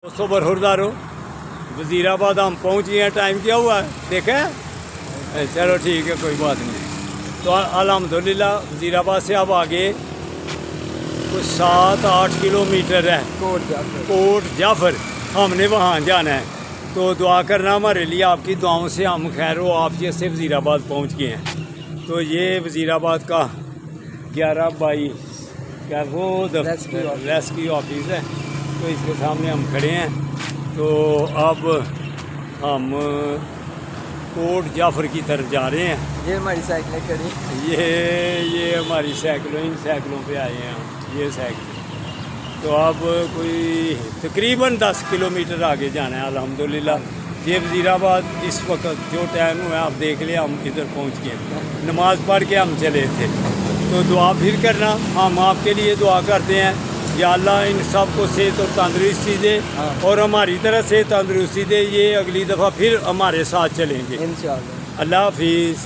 दोस्तों बरहुरदारो वज़ीराबाद हम पहुंच गए हैं। टाइम क्या हुआ है देखा है? चलो ठीक है, कोई बात नहीं। तो अल्हम्दुलिल्लाह वज़ीराबाद से अब आगे कुछ 7-8 किलोमीटर है कोट जाफर, हमने वहाँ जाना है। तो दुआ करना हमारे लिए, आपकी दुआओं से हम खैर व आफियत से वज़ीराबाद पहुँच गए हैं। तो ये वज़ीराबाद का 11/22 क्या वो रेस्क्यू ऑफिस है, तो इसके सामने हम खड़े हैं। तो अब हम कोट जाफर की तरफ जा रहे हैं। ये हमारी साइकिलें खड़ी, ये हमारी साइकिलों, इन साइकिलों पे आए हैं हम, ये साइकिल। तो अब कोई तकरीबन 10 किलोमीटर आगे जाना है अल्हम्दुलिल्लाह। ये वज़ीराबाद इस वक्त जो टाइम हुआ आप देख लिया, हम इधर पहुंच गए। नमाज़ पढ़ के हम चले थे। तो दुआ फिर करना, हम आपके लिए दुआ करते हैं, या अल्लाह इन सब को सेहत और तंदुरुस्ती दे और हमारी तरफ से तंदुरुस्ती दे। ये अगली दफ़ा फिर हमारे साथ चलेंगे। इंशाअल्लाह। अल्लाह हाफिज़।